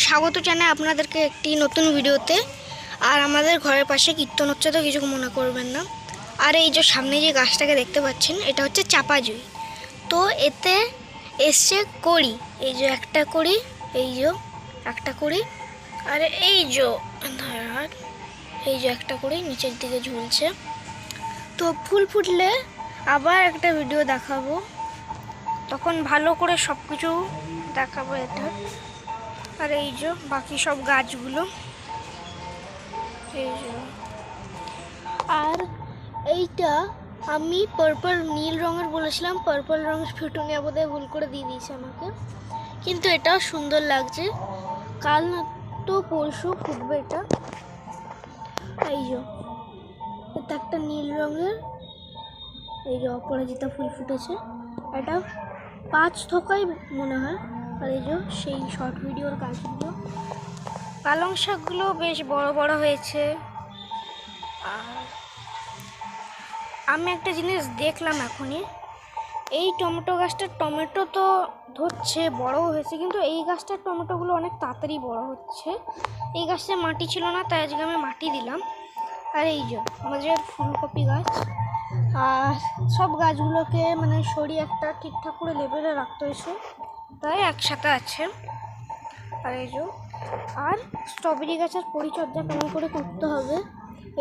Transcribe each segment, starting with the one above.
স্বাগত জানাই আপনাদেরকে একটি নতুন ভিডিওতে। আর আমাদের ঘরের পাশে কীর্তন হচ্ছে, তো কিছু মনে করবেন না। আর এই যে সামনে যে গাছটাকে দেখতে পাচ্ছেন, এটা হচ্ছে চাপা জুঁই। তো এতে এসছে কড়ি, এই যে একটা কড়ি, এই যে একটা কড়ি, আর এই যে একটা কড়ি নিচের দিকে ঝুলছে। তো ফুল ফুটলে আবার একটা ভিডিও দেখাবো, তখন ভালো করে সব কিছু দেখাবো এটা। আর এই যে বাকি সব গাছগুলো, এই যে। আর এইটা আমি পার্পল নীল রঙের বলেছিলাম, পার্পল রঙের ফিটুনিয়া বোধহয় ভুল করে দিয়ে দিয়েছে আমাকে, কিন্তু এটাও সুন্দর লাগছে। কাল না তো পরশু ফুটবে এটা। এই যে এটা একটা নীল রঙের, এই যে অপরাজিতা ফুল ফুটেছে। এটা 5 থোকাই মনে হয়। আর এই যে সেই শর্ট ভিডিওর গাছগুলো, পালং শাকগুলো বেশ বড় বড় হয়েছে। আর আমি একটা জিনিস দেখলাম এখনই, এই টমেটো গাছটার টমেটো তো ধরছে, বড়ও হয়েছে, কিন্তু এই গাছটার টমেটোগুলো অনেক তাড়াতাড়ি বড় হচ্ছে। এই গাছটা মাটি ছিল না, তাই আজকে আমি মাটি দিলাম। আর এই যে আমাদের ফুলকপি গাছ, আর সব গাছগুলোকে মানে সরিয়ে একটা ঠিকঠাক করে লেবেলে রাখতে হয়েছে, তাই একসাথে আছে। আর এই যে আর স্ট্রবেরি গাছের পরিচর্যা কেমন করে করতে হবে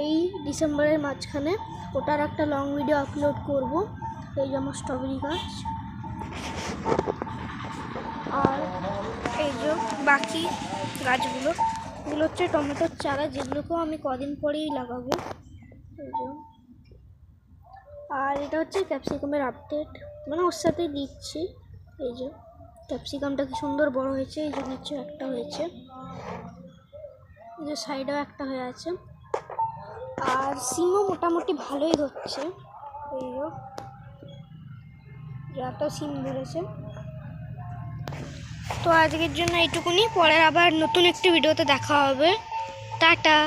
এই ডিসেম্বরের মাঝখানে, ওটার একটা লং ভিডিও আপলোড করব। এই যে আমার স্ট্রবেরি গাছ, আর এই যে বাকি গাছগুলো, এগুলো হচ্ছে টমেটোর চারা, যেগুলোকেও আমি কদিন পরেই লাগাবো। এই যে আর এটা হচ্ছে ক্যাপসিকামের আপডেট, মানে ওর সাথে দিচ্ছি। এই যে ক্যাপসিকামটা কি সুন্দর বড় হয়েছে, এই যে নিচে একটা হয়েছে, এই যে সাইডেও একটা হয়ে আছে। আর সিমও মোটামুটি ভালোই হচ্ছে, এই যে যত সিম ধরেছে। তো আজকের জন্য এইটুকুনি, পরে আবার নতুন একটি ভিডিওতে দেখা হবে। টাটা।